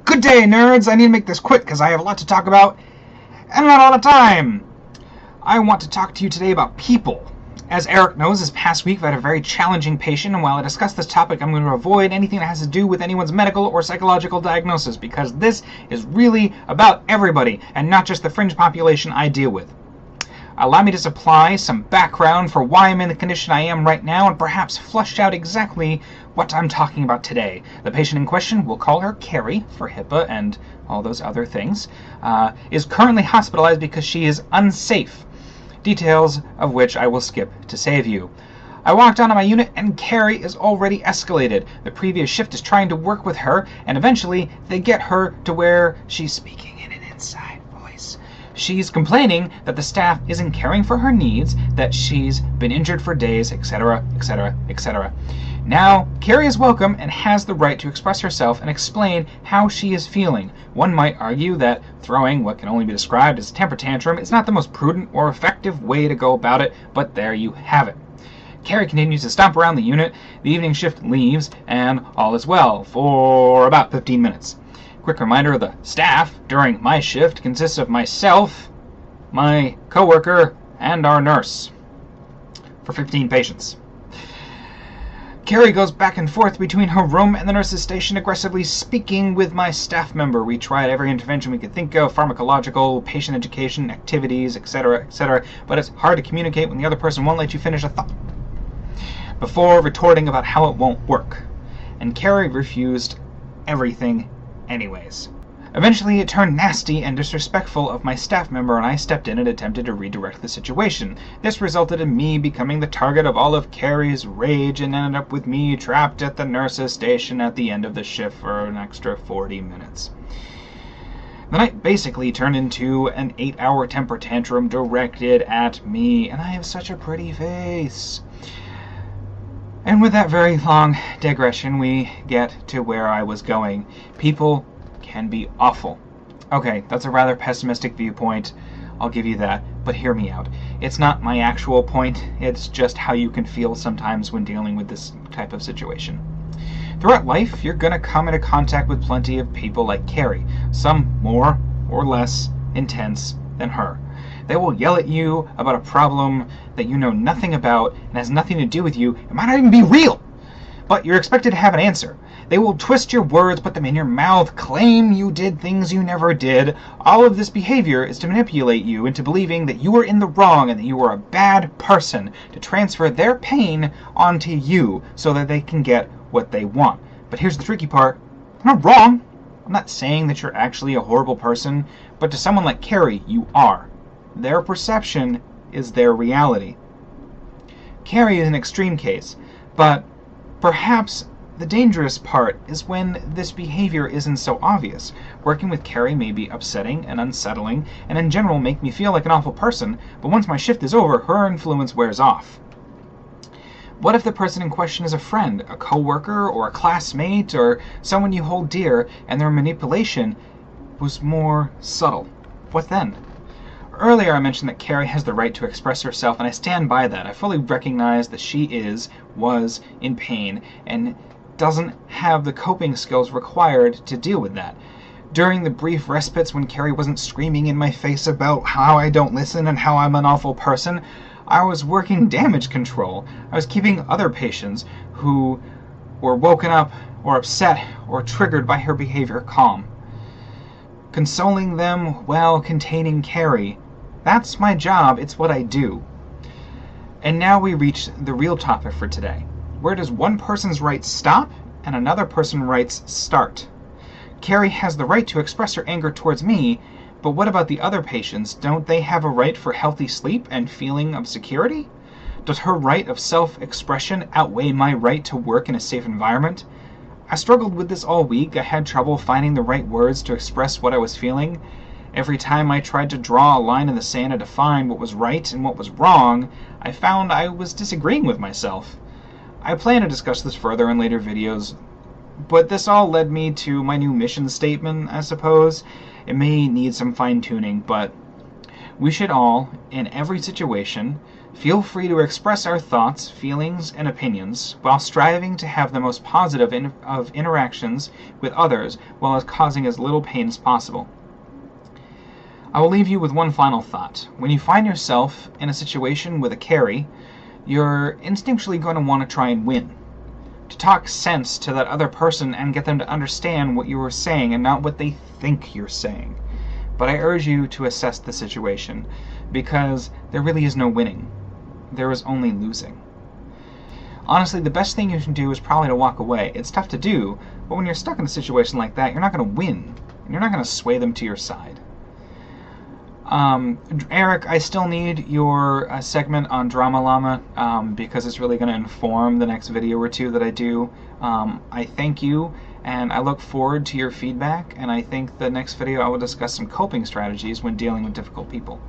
Good day, nerds! I need to make this quick because I have a lot to talk about and not a lot of time. I want to talk to you today about people. As Eric knows, this past week I had a very challenging patient, and while I discuss this topic, I'm going to avoid anything that has to do with anyone's medical or psychological diagnosis because this is really about everybody and not just the fringe population I deal with. Allow me to supply some background for why I'm in the condition I am right now and perhaps flush out exactly what I'm talking about today. The patient in question, we'll call her Carrie for HIPAA and all those other things, is currently hospitalized because she is unsafe, details of which I will skip to save you. I walked onto my unit and Carrie is already escalated. The previous shift is trying to work with her and eventually they get her to where she's speaking in an inside voice. She's complaining that the staff isn't caring for her needs, that she's been injured for days, etc., etc., etc. Now, Carrie is welcome and has the right to express herself and explain how she is feeling. One might argue that throwing what can only be described as a temper tantrum is not the most prudent or effective way to go about it, but there you have it. Carrie continues to stomp around the unit, the evening shift leaves, and all is well for about 15 minutes. Quick reminder, the staff during my shift consists of myself, my coworker, and our nurse for 15 patients. Carrie goes back and forth between her room and the nurse's station, aggressively speaking with my staff member. We tried every intervention we could think of, pharmacological, patient education, activities, etc., etc., but it's hard to communicate when the other person won't let you finish a thought before retorting about how it won't work. And Carrie refused everything anyways. Eventually it turned nasty and disrespectful of my staff member, and I stepped in and attempted to redirect the situation. This resulted in me becoming the target of all of Carrie's rage and ended up with me trapped at the nurse's station at the end of the shift for an extra 40 minutes. The night basically turned into an 8-hour temper tantrum directed at me, and I have such a pretty face. And with that very long digression, we get to where I was going. People can be awful. Okay, that's a rather pessimistic viewpoint, I'll give you that, but hear me out. It's not my actual point, it's just how you can feel sometimes when dealing with this type of situation. Throughout life, you're gonna come into contact with plenty of people like Carrie, some more or less intense than her. They will yell at you about a problem that you know nothing about and has nothing to do with you. It might not even be real, but you're expected to have an answer. They will twist your words, put them in your mouth, claim you did things you never did. All of this behavior is to manipulate you into believing that you are in the wrong and that you are a bad person, to transfer their pain onto you so that they can get what they want. But here's the tricky part. I'm not wrong. I'm not saying that you're actually a horrible person, but to someone like Carrie, you are. Their perception is their reality. Carrie is an extreme case, but perhaps the dangerous part is when this behavior isn't so obvious. Working with Carrie may be upsetting and unsettling, and in general make me feel like an awful person, but once my shift is over, her influence wears off. What if the person in question is a friend, a coworker, or a classmate, or someone you hold dear, and their manipulation was more subtle? What then? Earlier I mentioned that Carrie has the right to express herself, and I stand by that. I fully recognize that she was in pain, and doesn't have the coping skills required to deal with that. During the brief respites when Carrie wasn't screaming in my face about how I don't listen and how I'm an awful person, I was working damage control. I was keeping other patients who were woken up or upset or triggered by her behavior calm. Consoling them while containing Carrie. That's my job, it's what I do. And now we reach the real topic for today. Where does one person's rights stop and another person's rights start? Carrie has the right to express her anger towards me, but what about the other patients? Don't they have a right for healthy sleep and feeling of security? Does her right of self-expression outweigh my right to work in a safe environment? I struggled with this all week. I had trouble finding the right words to express what I was feeling. Every time I tried to draw a line in the sand to define what was right and what was wrong, I found I was disagreeing with myself. I plan to discuss this further in later videos, but this all led me to my new mission statement, I suppose. It may need some fine-tuning, but we should all, in every situation, Feel free to express our thoughts, feelings, and opinions while striving to have the most positive of interactions with others while causing as little pain as possible. I will leave you with one final thought. When you find yourself in a situation with a carry, you're instinctually going to want to try and win. To talk sense to that other person and get them to understand what you are saying and not what they think you're saying. But I urge you to assess the situation, because there really is no winning. There is only losing. Honestly, the best thing you can do is probably to walk away. It's tough to do, but when you're stuck in a situation like that, you're not going to win. And you're not going to sway them to your side. Eric, I still need your segment on Drama Llama because it's really going to inform the next video or two that I do. I thank you, and I look forward to your feedback, and I think the next video I will discuss some coping strategies when dealing with difficult people.